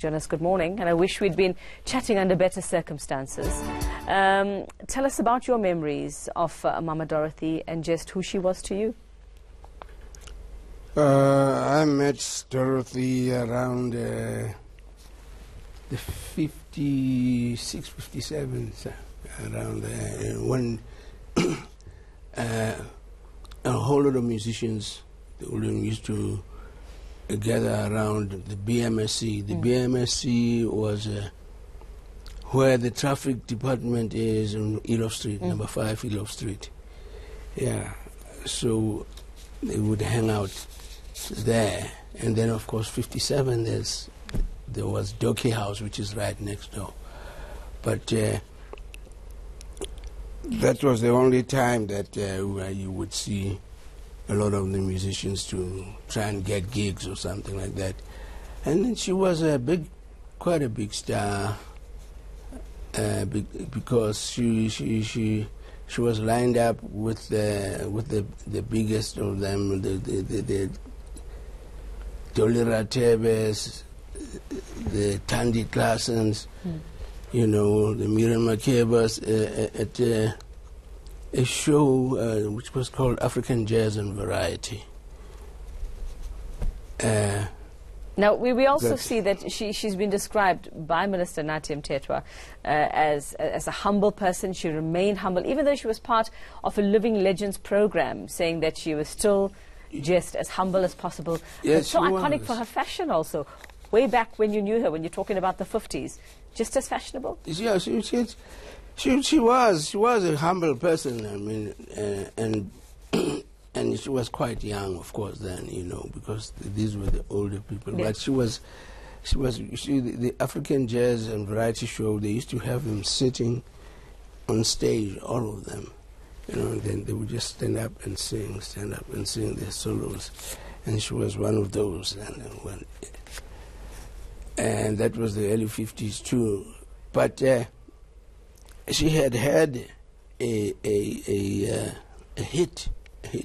Jonas, good morning, and I wish we'd been chatting under better circumstances. Tell us about your memories of Mama Dorothy and just who she was to you. I met Dorothy around the 56, 57, around there, when a whole lot of musicians used to gather around the BMSC. The BMSC was where the traffic department is on Elof Street, number 5 Elof Street. Yeah, so they would hang out there. And then, of course, 57, there was Doki House, which is right next door. But that was the only time that where you would see a lot of the musicians to try and get gigs or something like that. And then she was quite a big star, because she was lined up with the biggest of them, the Dolly Ratebes, the Tandy Classens, you know, the Miriam Makebas, at a show which was called African Jazz and Variety. Now, we also see that she's been described by Minister Nathi Mthethwa as a humble person. She remained humble, even though she was part of a Living Legends program, saying that she was still just as humble as possible. Yes, so iconic was. for her fashion also. Way back when you knew her, when you're talking about the 50s, just as fashionable? Yeah, she was a humble person. I mean, and she was quite young, of course, then, you know, because these were the older people. Yeah. But the African Jazz and Variety show, they used to have them sitting on stage, all of them, you know, and then they would just stand up and sing their solos, and she was one of those. And that was the early 50s too. But she had a hit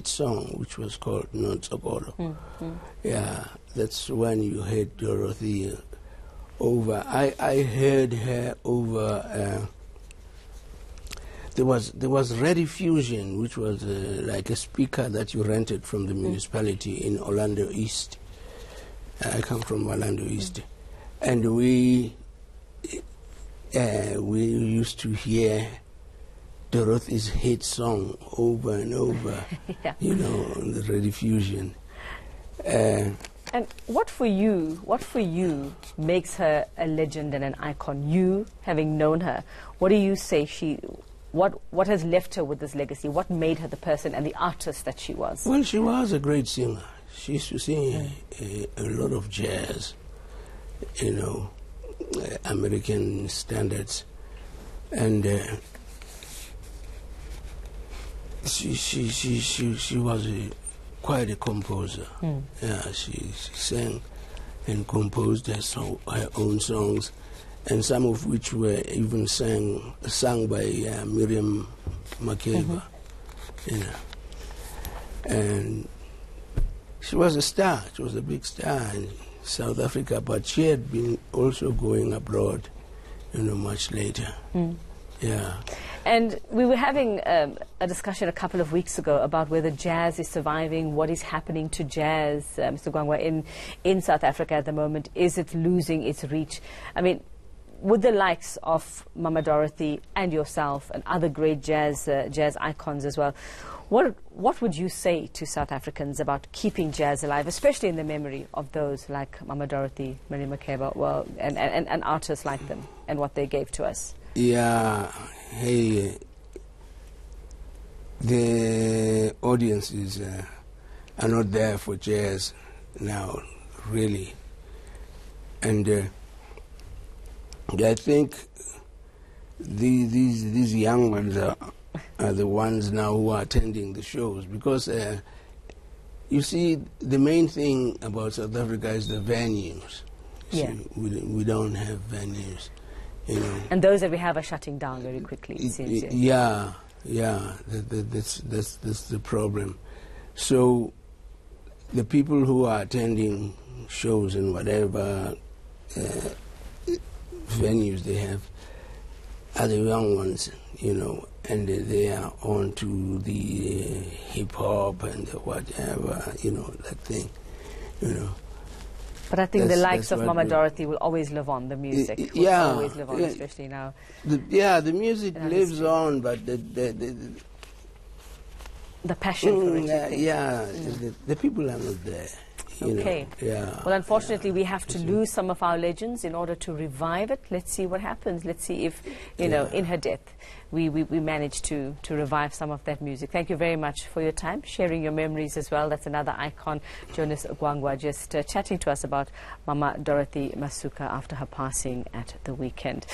song which was called Non Tsokolo. Yeah, that's when you heard Dorothy over. I heard her over. There was Ready Fusion, which was like a speaker that you rented from the municipality in Orlando East. I come from Orlando East, and we used to hear Dorothy's hit song over and over, yeah. You know, on the Radio Fusion. And what for you makes her a legend and an icon? You, having known her, what do you say what has left her with this legacy? What made her the person and the artist that she was? Well, she was a great singer. She used to sing a lot of jazz, you know, American standards, and she was quite a composer. Yeah, she sang and composed her own songs, and some of which were even sung by Miriam Makeba. You know, and she was a star. She was a big star in South Africa, but she had been also going abroad, you know, much later. Yeah. And we were having a discussion a couple of weeks ago about whether jazz is surviving, what is happening to jazz, Mr. Gwangwa, in South Africa at the moment. Is it losing its reach? I mean, with the likes of Mama Dorothy and yourself and other great jazz icons as well, what would you say to South Africans about keeping jazz alive, especially in the memory of those like Mama Dorothy, Miriam Makeba, well, and artists like them, and what they gave to us? Yeah, hey, the audiences are not there for jazz now, really. And I think these young ones are the ones now who are attending the shows, because you see, the main thing about South Africa is the venues. Yeah. See, we don't have venues. You know. And those that we have are shutting down very quickly, it seems. Yeah, that's the problem. So the people who are attending shows and whatever venues they have are the young ones, you know, and they are on to the hip hop and whatever, you know, that thing, you know. But I think the likes of Mama Dorothy will always live on. The music will always live on, especially now. The music lives on, but the passion for it. the people are not there. You know, well, unfortunately, we have to lose some of our legends in order to revive it. Let's see what happens. Let's see if, you know, in her death, we manage to revive some of that music. Thank you very much for your time, sharing your memories as well. That's another icon, Jonas Gwangwa, just chatting to us about Mama Dorothy Masuka after her passing at the weekend.